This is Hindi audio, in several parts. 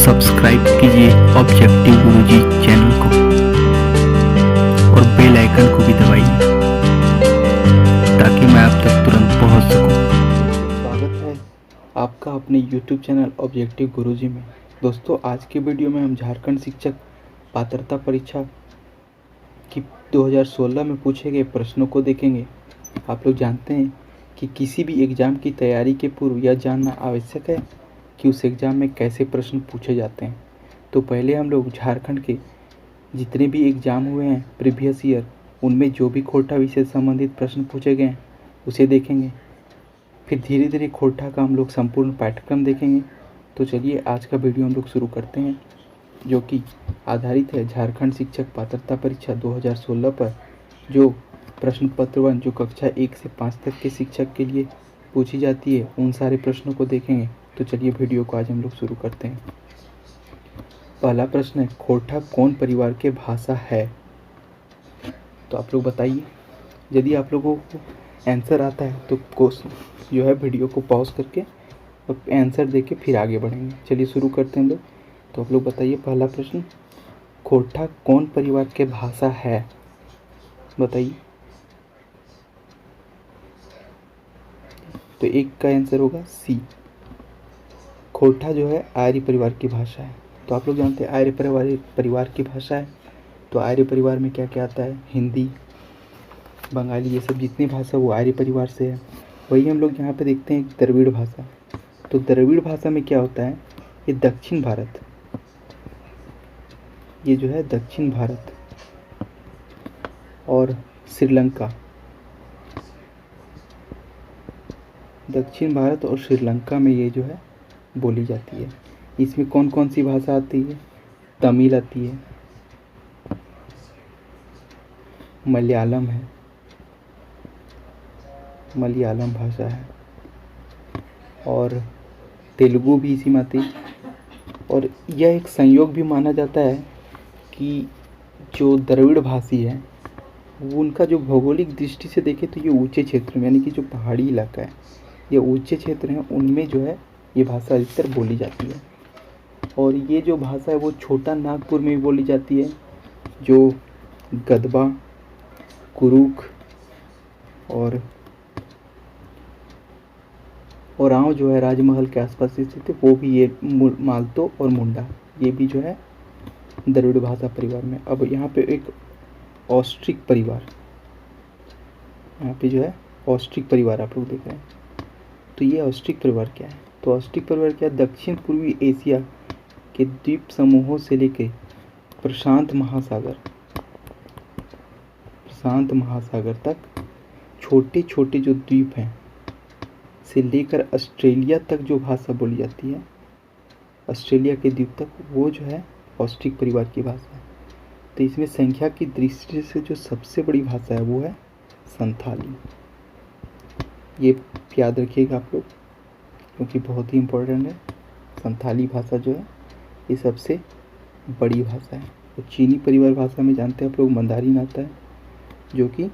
सब्सक्राइब कीजिए ऑब्जेक्टिव गुरुजी चैनल को और बेल आइकन को भी दबाइए ताकि मैं आप तक तुरंत पहुंच सकूं। स्वागत है आपका अपने YouTube चैनल ऑब्जेक्टिव गुरुजी में। दोस्तों, आज के वीडियो में हम झारखंड शिक्षक पात्रता परीक्षा की 2016 में पूछे गए प्रश्नों को देखेंगे। आप लोग जानते हैं कि किसी भी एग्ज़ाम की तैयारी के पूर्व यह जानना आवश्यक है कि उस एग्ज़ाम में कैसे प्रश्न पूछे जाते हैं। तो पहले हम लोग झारखंड के जितने भी एग्ज़ाम हुए हैं प्रीवियस ईयर, उनमें जो भी खोरठा विषय से संबंधित प्रश्न पूछे गए हैं उसे देखेंगे। फिर धीरे धीरे खोरठा का हम लोग संपूर्ण पाठ्यक्रम देखेंगे। तो चलिए आज का वीडियो हम लोग शुरू करते हैं, जो कि आधारित है झारखंड शिक्षक पात्रता परीक्षा 2016 पर, जो प्रश्न पत्र 1 जो कक्षा 1 से 5 तक के शिक्षक के लिए पूछी जाती है, उन सारे प्रश्नों को देखेंगे। तो चलिए वीडियो को आज हम लोग शुरू करते हैं। पहला प्रश्न है, खोरठा कौन परिवार के भाषा है? तो आप लोग बताइए। यदि आप लोगों को आंसर आता है तो जो है वीडियो को पॉज करके और आंसर दे के फिर आगे बढ़ेंगे। चलिए शुरू करते हैं हम लोग। तो आप लोग बताइए, पहला प्रश्न, खोरठा कौन परिवार के भाषा है? बताइए। तो एक का आंसर होगा सी, खोरठा जो है आर्य परिवार की भाषा है। तो आप लोग जानते हैं आर्य परिवार की भाषा है। तो आर्य परिवार में क्या क्या आता है? हिंदी, बंगाली, ये सब जितनी भाषा वो आर्य परिवार से है। वही हम लोग यहाँ पे देखते हैं द्रविड़ भाषा। तो द्रविड़ भाषा में क्या होता है? ये दक्षिण भारत, ये जो है दक्षिण भारत और श्रीलंका, दक्षिण भारत और श्रीलंका में ये जो है बोली जाती है। इसमें कौन कौन सी भाषा आती है? तमिल आती है, मलयालम है, मलयालम भाषा है, और तेलुगु भी इसी में आती है। और यह एक संयोग भी माना जाता है कि जो द्रविड़ भाषी है वो उनका जो भौगोलिक दृष्टि से देखें तो ये ऊंचे क्षेत्र में, यानी कि जो पहाड़ी इलाका है, ये ऊंचे क्षेत्र हैं, उनमें जो है ये भाषा अधिकतर बोली जाती है। और ये जो भाषा है वो छोटा नागपुर में भी बोली जाती है, जो गदबा, कुरुख और ओरांव जो है राजमहल के आसपास स्थित है, वो भी ये मालतो और मुंडा, ये भी जो है द्रविड़ भाषा परिवार में। अब यहाँ पे एक ऑस्ट्रिक परिवार, यहाँ पे जो है ऑस्ट्रिक परिवार आप लोग देख रहे हैं। तो ये ऑस्ट्रिक परिवार क्या है? तो ऑस्ट्रिक परिवार क्या है? दक्षिण पूर्वी एशिया के द्वीप समूहों से लेकर प्रशांत महासागर तक छोटे छोटे जो द्वीप हैं से लेकर ऑस्ट्रेलिया तक जो भाषा बोली जाती है, ऑस्ट्रेलिया के द्वीप तक, वो जो है ऑस्ट्रिक परिवार की भाषा है। तो इसमें संख्या की दृष्टि से जो सबसे बड़ी भाषा है वो है संथाली। ये याद रखिएगा आप लोग, क्योंकि बहुत ही इम्पोर्टेंट है। संथाली भाषा जो है ये सबसे बड़ी भाषा है। और चीनी परिवार भाषा में जानते हैं आप लोग मंदारिन आता है, जो कि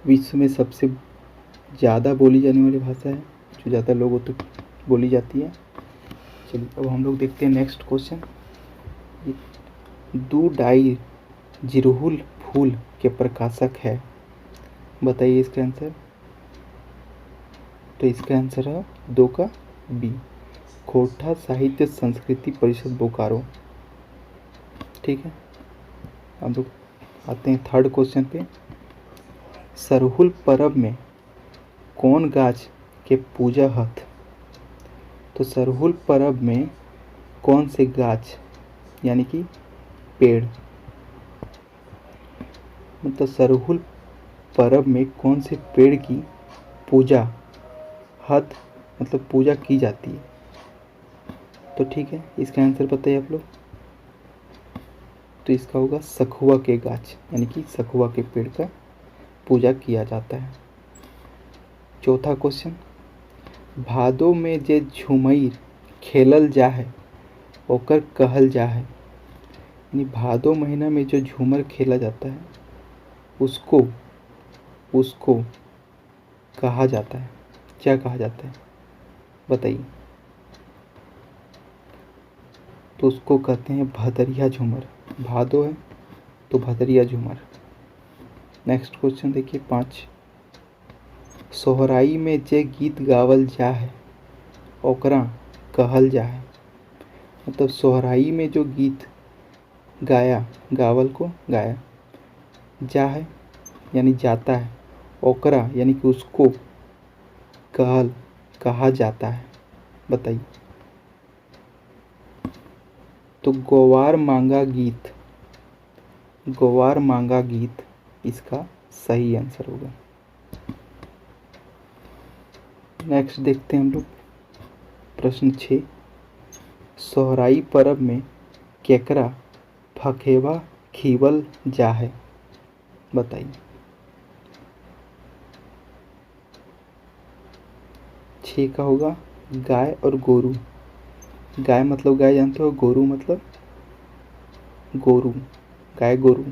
विश्व में सबसे ज़्यादा बोली जाने वाली भाषा है, जो ज़्यादा लोगों तक बोली जाती है। चलिए अब हम लोग देखते हैं नेक्स्ट क्वेश्चन। दू डाई जिरहुल फूल के प्रकाशक है? बताइए इसका आंसर। तो इसका आंसर है 2 का बी, खोरठा साहित्य संस्कृति परिषद बोकारो। ठीक है, अब लोग आते हैं थर्ड क्वेश्चन पे। सरहुल परब में कौन गाछ के पूजा हथ? तो सरहुल परब में कौन से गाछ, यानी कि पेड़, मतलब सरहुल परब में कौन से पेड़ की पूजा हथ, मतलब पूजा की जाती है? तो ठीक है, इसका आंसर बताइए आप लोग। तो इसका होगा सखुआ के गाछ, यानी कि सखुआ के पेड़ का पूजा किया जाता है। चौथा क्वेश्चन, भादो में जे झुमैर खेलल जा है ओकर कहल जा है? यानी भादो महीना में जो झूमर खेला जाता है उसको कहा जाता है, क्या कहा जाता है? बताइए। तो उसको कहते हैं भदरिया झूमर। भादो है तो भदरिया झूमर। नेक्स्ट क्वेश्चन देखिए 5। सोहराई में जे गीत गावल जा है ओकरा कहल जा है। मतलब सोहराई में जो गीत गाया, गावल को गाया जा है यानी जाता है, ओकरा यानी कि उसको कहल कहा जाता है। बताइए। तो गोवार मांगा गीत, गोवार मांगा गीत इसका सही आंसर होगा। नेक्स्ट देखते हैं हम लोग प्रश्न 6। सोहराई पर्व में केकरा फखेवा खीवल जा है। बताइए। 6 का होगा गाय और गोरू। गाय मतलब गाय जानते हो, गोरू मतलब गोरू, गाय गोरू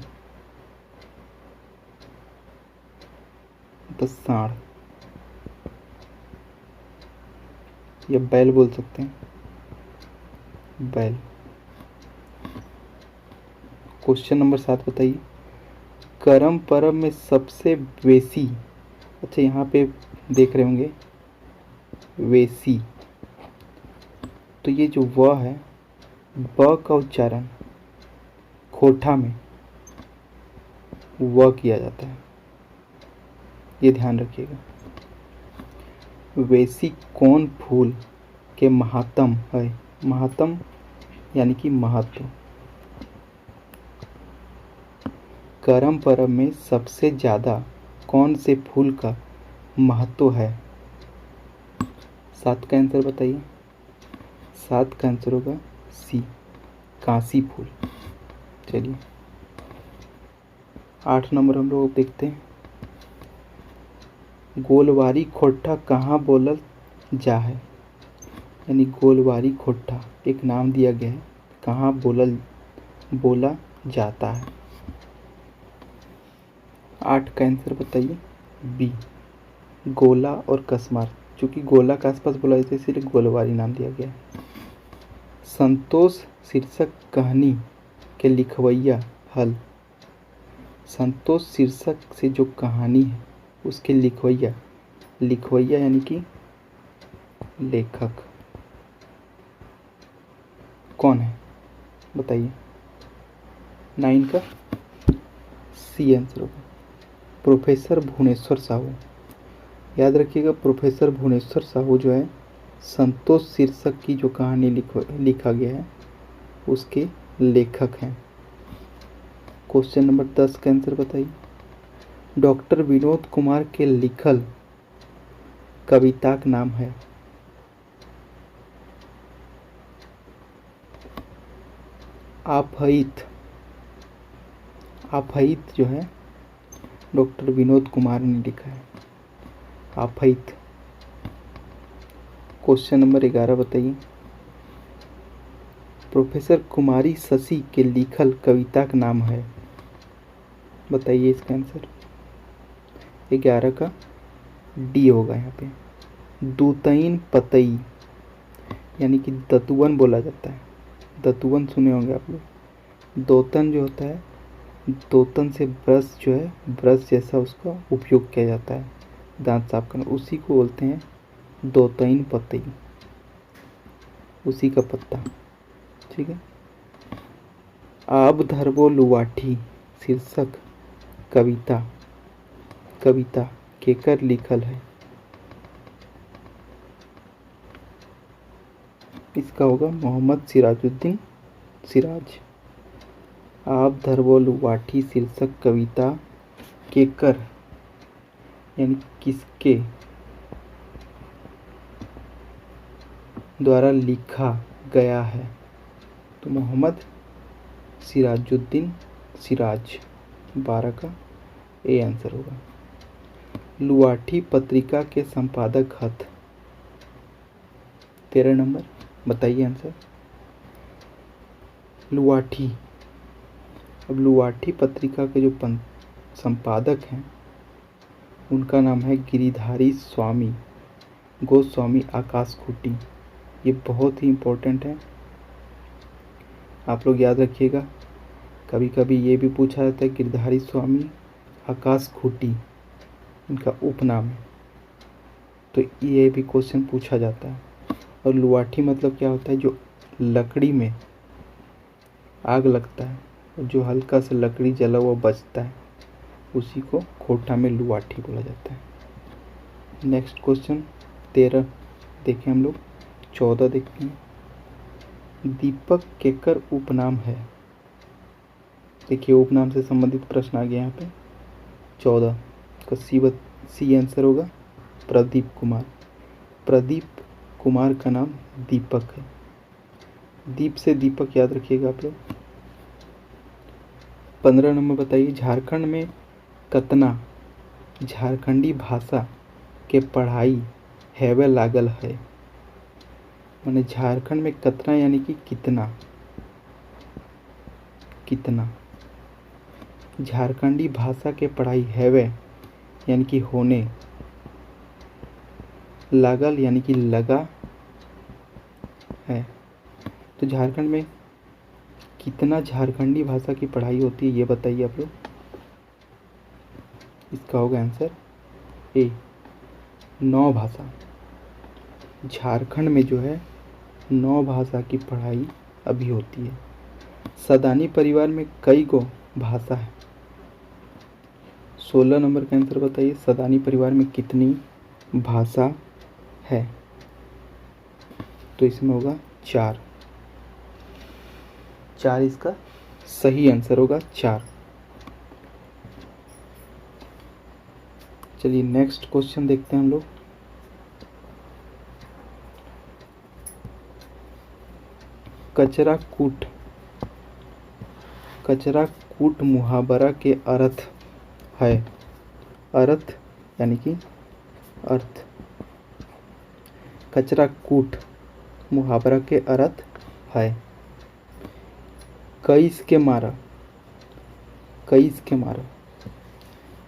तो सांड या बैल बोल सकते हैं, बैल। क्वेश्चन नंबर 7 बताइए। करम पर्व में सबसे बेसी, अच्छा यहाँ पे देख रहे होंगे वेसी, तो ये जो व है, ब का उच्चारण खोठा में व किया जाता है, ये ध्यान रखिएगा। वेसी कौन फूल के महात्म है। महात्म यानी कि महत्व। करम पर्व में सबसे ज़्यादा कौन से फूल का महत्व है। 7 का आंसर बताइए। 7 का आंसर होगा सी, कांसी फूल। चलिए 8 नंबर हम लोग देखते हैं। गोलवारी खोट्ठा कहाँ बोलल जा है। यानी गोलवारी खोट्ठा एक नाम दिया गया है, कहाँ बोला जाता है। 8 का आंसर बताइए बी, गोला और कसमार। चूँकि गोला के आसपास बोला जाता है इसलिए गोलवारी नाम दिया गया है। संतोष शीर्षक कहानी के लिखवैया हल। संतोष शीर्षक से जो कहानी है उसके लिखवैया, लिखवैया यानी कि लेखक कौन है बताइए। 9 का सी आंसर होगा प्रोफेसर भुवनेश्वर साहू। याद रखिएगा प्रोफेसर भुवनेश्वर साहू जो है संतोष शीर्षक की जो कहानी लिखा गया है उसके लेखक हैं। क्वेश्चन नंबर 10 का आंसर बताइए। डॉक्टर विनोद कुमार के लिखल कविता का नाम है। आपहित। आपहित जो है डॉक्टर विनोद कुमार ने लिखा है, आपहित। क्वेश्चन नंबर 11 बताइए। प्रोफेसर कुमारी शशि के लिखल कविता का नाम है। बताइए इसका आंसर। 11 का डी होगा यहाँ पे। दूतईन पतई यानी कि दतुवन बोला जाता है। दतुवन सुने होंगे आप लोग। दोतन जो होता है, दोतन से ब्रश जो है, ब्रश जैसा उसका उपयोग किया जाता है दांत साफ करने, उसी को बोलते हैं दोतईन पतई, उसी का पत्ता। ठीक है। आब धरबो लुवाठी शीर्षक कविता केकर लिखल है। इसका होगा मोहम्मद सिराजुद्दीन सिराज। आप धरबो लुवाठी शीर्षक कविता केकर यानी किसके द्वारा लिखा गया है। तो मोहम्मद सिराजुद्दीन सिराज। 12 का ए आंसर होगा। लुवाठी पत्रिका के संपादक हथ। 13 नंबर बताइए आंसर। लुवाठी, अब लुवाठी पत्रिका के जो संपादक हैं उनका नाम है गिरिधारी स्वामी गोस्वामी आकाश खूटी। ये बहुत ही इम्पोर्टेंट है आप लोग याद रखिएगा। कभी कभी ये भी पूछा जाता है गिरधारी स्वामी आकाश खूंटी इनका उपनाम है, तो ये भी क्वेश्चन पूछा जाता है। और लुआठी मतलब क्या होता है, जो लकड़ी में आग लगता है और जो हल्का सा लकड़ी जला हुआ बचता है उसी को खोटा में लुआठी बोला जाता है। नेक्स्ट क्वेश्चन 13 देखें हम लोग। 14 देखते हैं। दीपक केकर उपनाम है। देखिए उपनाम से संबंधित प्रश्न आ गया यहाँ पे। 14 का सी आंसर होगा प्रदीप कुमार। प्रदीप कुमार का नाम दीपक है। दीप से दीपक याद रखिएगा आप लोग। 15 नंबर बताइए। झारखंड में कतना झारखंडी भाषा के पढ़ाई हैवे लागल है। माने झारखंड में कतना यानी कि कितना, कितना झारखंडी भाषा के पढ़ाई हैवे यानी कि होने, लागल यानी कि लगा है। तो झारखंड में कितना झारखंडी भाषा की पढ़ाई होती है ये बताइए आप लोग। इसका होगा आंसर ए 9 भाषा। झारखंड में जो है 9 भाषा की पढ़ाई अभी होती है। सदानी परिवार में कई गो भाषा है। 16 नंबर का आंसर बताइए। सदानी परिवार में कितनी भाषा है, तो इसमें होगा 4। 4 इसका सही आंसर होगा 4। चलिए नेक्स्ट क्वेश्चन देखते हैं हम लोग। कचरा कूट। कचरा कूट मुहावरा के अर्थ है। अर्थ यानी कि अर्थ। कचरा कूट मुहावरा के अर्थ है कईस के मारा। कईस के मारा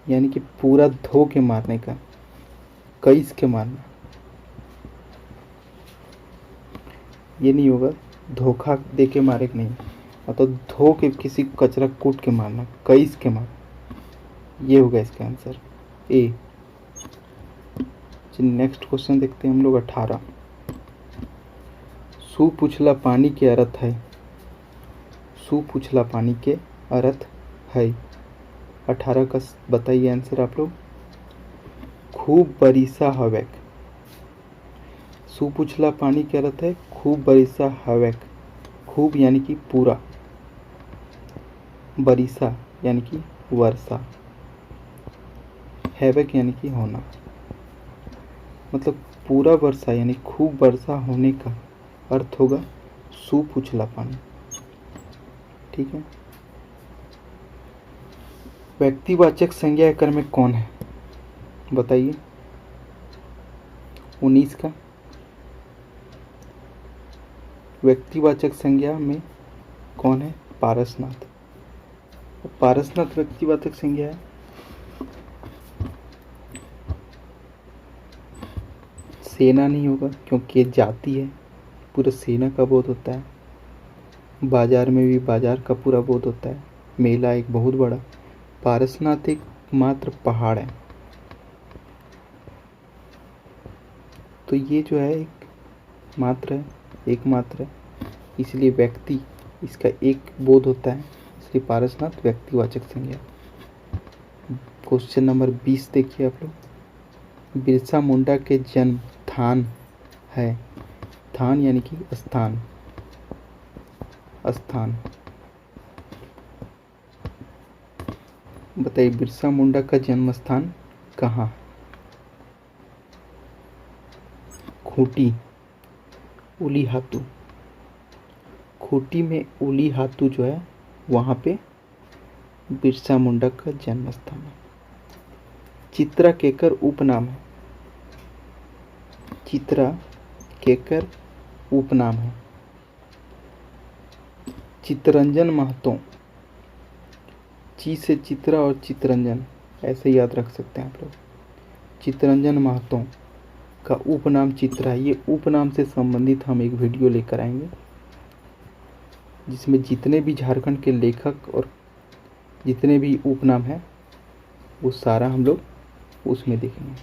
यानी कि पूरा धो के मारने का। कईस के मारना ये नहीं होगा, धोखा दे के मारे नहीं, मतलब धो के किसी को कचरा कूट के मारना, कईस के मारना, ये होगा इसका आंसर ए। नेक्स्ट क्वेश्चन देखते हैं हम लोग 18। सुपुछला पानी के अर्थ है। सुपुछला पानी के अर्थ है। 18 का बताइए आंसर आप लोग। खूब बरिसा हवेक। सुपुछला पानी के अर्थ है खूब बरिसा हवेक। खूब यानी कि पूरा, बरिसा यानी कि वर्षा, हैवेक यानी कि होना, मतलब पूरा वर्षा यानी खूब वर्षा होने का अर्थ होगा सुपुछला पानी। ठीक है। व्यक्तिवाचक संज्ञा एकड़ में कौन है बताइए। 19 का व्यक्तिवाचक संज्ञा में कौन है? पारसनाथ। पारसनाथ व्यक्तिवाचक संज्ञा है। सेना नहीं होगा क्योंकि ये जाति है, पूरा सेना का बोध होता है। बाजार में भी बाजार का पूरा बोध होता है। मेला एक बहुत बड़ा। पारसनाथ एक मात्र पहाड़ है। तो ये जो है एक मात्र है, एकमात्र है, इसलिए व्यक्ति इसका एक बोध होता है, इसलिए पारसनाथ व्यक्तिवाचक संज्ञा। क्वेश्चन नंबर 20 देखिए आप लोग। बिरसा मुंडा के जन्म स्थान है। स्थान यानी कि स्थान, स्थान बताइए। बिरसा मुंडा का जन्म स्थान कहाँ? खूंटी, उलीहातू। खूंटी में उलीहातू जो है वहाँ पे बिरसा मुंडा का जन्म स्थान है। चित्रा केकर उपनाम है। चित्रा केकर उपनाम है। चित्तरंजन महतो। ची से चित्रा और चित्तरंजन ऐसे याद रख सकते हैं आप लोग। चित्तरंजन महतो का उपनाम चित्रा है। ये उपनाम से संबंधित हम एक वीडियो लेकर आएंगे। जिसमें जितने भी झारखंड के लेखक और जितने भी उपनाम हैं वो सारा हम लोग उसमें देखेंगे।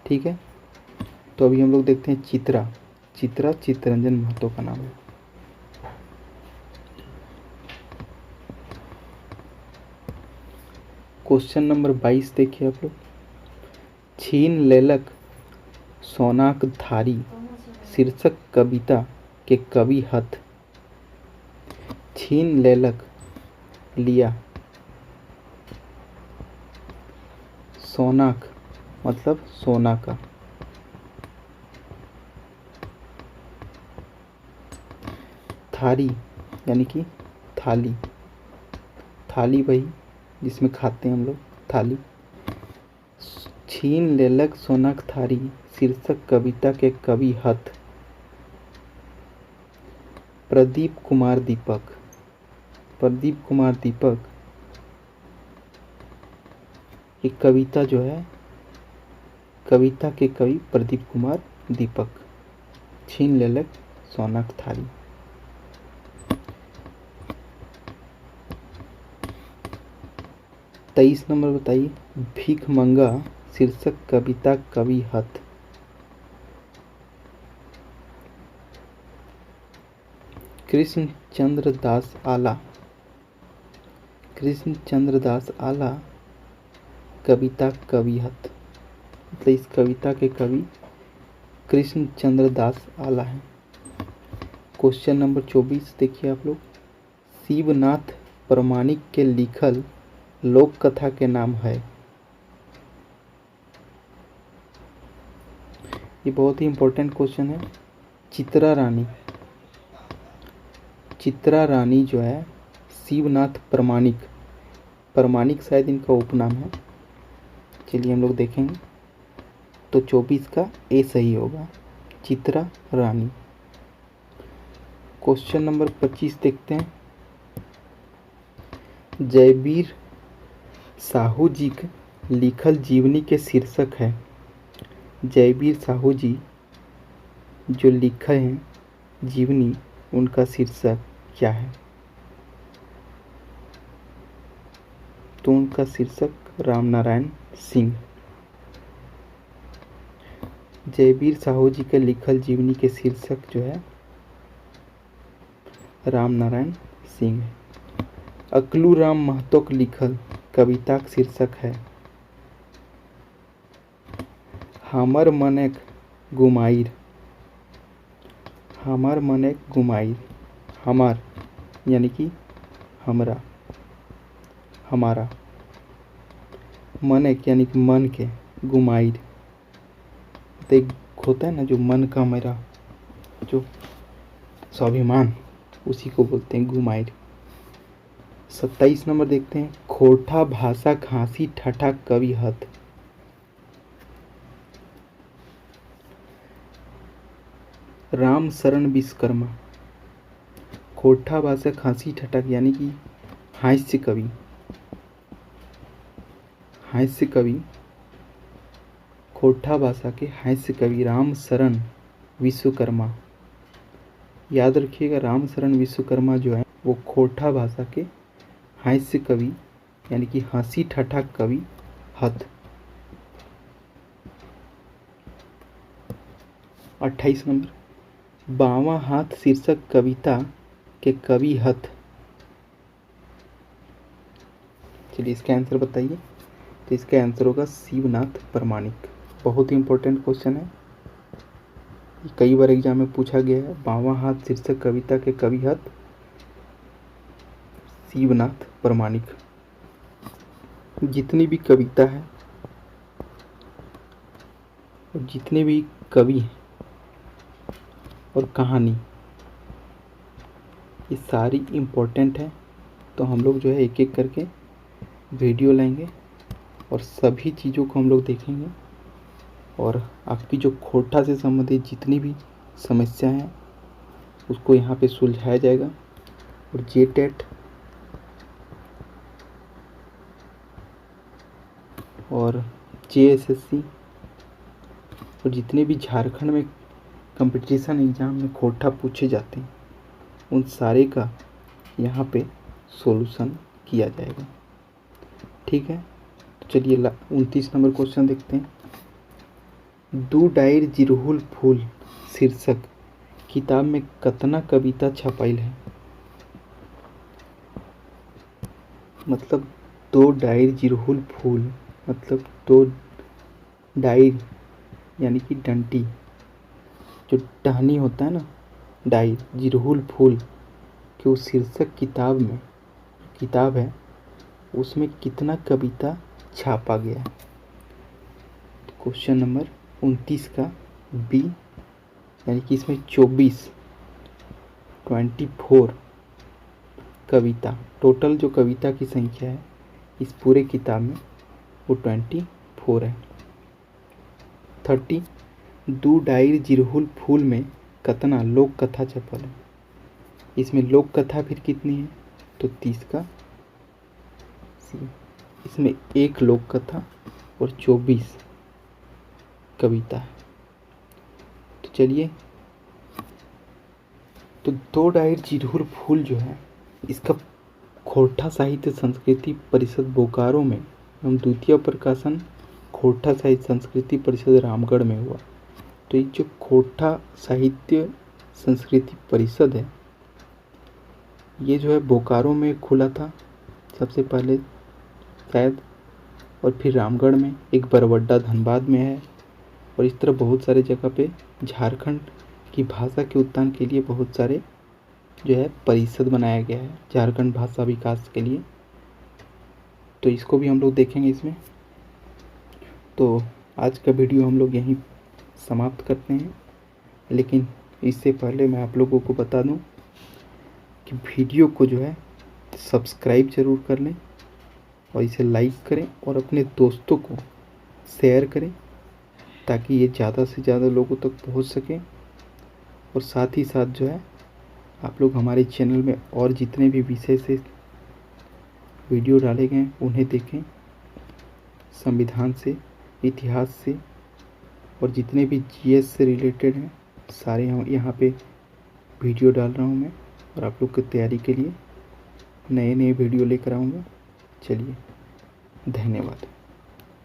ठीक है, तो अभी हम लोग देखते हैं चित्रा। चित्रा चित्तरंजन महतो का नाम है। क्वेश्चन नंबर 22 देखिए आप लोग। छीन लेलक सोनाक धारी शीर्षक कविता के कवि हथ। छीन लेलक लिया, सोनाक मतलब सोना का, थारी यानी कि थाली, थाली वही जिसमें खाते हैं हम लोग, थाली। छीन लेलक सोनाक थारी शीर्षक कविता के कवि हथ। प्रदीप कुमार दीपक। प्रदीप कुमार दीपक ये कविता जो है, कविता के कवि प्रदीप कुमार दीपक। छीन लेलक सोनाक थारी। तेईस नंबर बताइए। भीख मंगा शीर्षक कविता कवि हथ। कृष्ण चंद्र दास आला। कृष्ण चंद्र दास आला कविता कवि हथ, मतलब इस कविता के कवि कृष्ण चंद्र दास आला हैं। क्वेश्चन नंबर 24 देखिए आप लोग। शिवनाथ प्रमाणिक के लिखल लोक कथा के नाम है। ये बहुत ही इंपॉर्टेंट क्वेश्चन है। चित्रा रानी। चित्रा रानी जो है शिवनाथ प्रमाणिक, प्रमाणिक शायद इनका उपनाम है। चलिए हम लोग देखेंगे, तो 24 का ए सही होगा, चित्रा रानी। क्वेश्चन नंबर 25 देखते हैं। जयवीर साहू जी के लिखल जीवनी के शीर्षक है। जयवीर साहू जी जो लिखे हैं जीवनी, उनका शीर्षक क्या है? तो उनका शीर्षक रामनारायण सिंह। जयवीर साहू जी के लिखल जीवनी के शीर्षक जो है रामनारायण सिंह है। अकलू राम महतो के लिखल कविता का शीर्षक है हमर मनेक गुमाइर। हमर मनेक गुमाइर। हमार यानी कि हमरा, हमारा। मनेक यानी कि मन के, गुमाइर तो एक होता है ना जो मन का, मेरा जो स्वाभिमान, उसी को बोलते हैं गुमाइर। 27 नंबर देखते हैं। खोटा भाषा खांसी ठठा कवि हथ। राम शरण विश्वकर्मा। खोटा भाषा खांसी ठठा यानी कि हास्य कवि, हास्य कवि, खोटा भाषा के हास्य कवि राम शरण विश्वकर्मा। याद रखिएगा, राम शरण विश्वकर्मा जो है वो खोटा भाषा के हास्य कवि यानी कि हंसी ठठा कवि हथ। 28 नंबर। बावां हाथ शीर्षक कविता के कवि हथ। चलिए इसका आंसर बताइए। तो इसका आंसर होगा शिवनाथ प्रमाणिक। बहुत ही इंपॉर्टेंट क्वेश्चन है, कई बार एग्जाम में पूछा गया है। बावां हाथ शीर्षक कविता के कवि हथ शिवनाथ प्रमाणिक। जितनी भी कविता है और जितने भी कवि हैं और कहानी, ये सारी इम्पोर्टेंट है। तो हम लोग जो है एक एक करके वीडियो लाएंगे और सभी चीज़ों को हम लोग देखेंगे, और आपकी जो खोटा से संबंधित जितनी भी समस्या हैं उसको यहाँ पे सुलझाया जाएगा। और जेटेट और जेएसएससी और जितने भी झारखंड में कंपटीशन एग्ज़ाम में खोटा पूछे जाते हैं उन सारे का यहाँ पे सॉल्यूशन किया जाएगा। ठीक है, तो चलिए 29 नंबर क्वेश्चन देखते हैं। दू डायर जिरहुल फूल शीर्षक किताब में कतना कविता छपाइल है। मतलब दो डायर जिरहुल फूल, मतलब दो डायर यानी कि डंटी, जो टहनी होता है ना, डायर जिरहुल फूल कि उस शीर्षक किताब है उसमें कितना कविता छापा गया है। तो क्वेश्चन नंबर 29 का बी, यानी कि इसमें 24 कविता, टोटल जो कविता की संख्या है इस पूरे किताब में वो 24 है। 30 दू डायर जिरहुल फूल में कतना लोक कथा छपल है। इसमें लोक कथा फिर कितनी है, तो 30 का सी। इसमें एक लोक कथा और 24 कविता है। तो चलिए, तो दो डायर जिरहुल फूल जो है इसका खोरठा साहित्य संस्कृति परिषद बोकारो में एवं द्वितीय प्रकाशन खोरठा साहित्य संस्कृति परिषद रामगढ़ में हुआ। तो ये जो खोरठा साहित्य संस्कृति परिषद है ये जो है बोकारो में खुला था सबसे पहले शायद, और फिर रामगढ़ में, एक बरवड्डा धनबाद में है, और इस तरह बहुत सारे जगह पे झारखंड की भाषा के उत्थान के लिए बहुत सारे जो है परिषद बनाया गया है झारखंड भाषा विकास के लिए। तो इसको भी हम लोग देखेंगे इसमें। तो आज का वीडियो हम लोग यहीं समाप्त करते हैं, लेकिन इससे पहले मैं आप लोगों को बता दूं कि वीडियो को जो है सब्सक्राइब ज़रूर कर लें और इसे लाइक करें और अपने दोस्तों को शेयर करें ताकि ये ज़्यादा से ज़्यादा लोगों तक पहुंच सके। और साथ ही साथ जो है आप लोग हमारे चैनल में और जितने भी विषय से वीडियो डाले गए उन्हें देखें, संविधान से, इतिहास से, और जितने भी जीएस से रिलेटेड हैं सारे यहाँ पे वीडियो डाल रहा हूँ मैं, और आप लोग की तैयारी के लिए नए नए वीडियो लेकर आऊँगा। चलिए, धन्यवाद।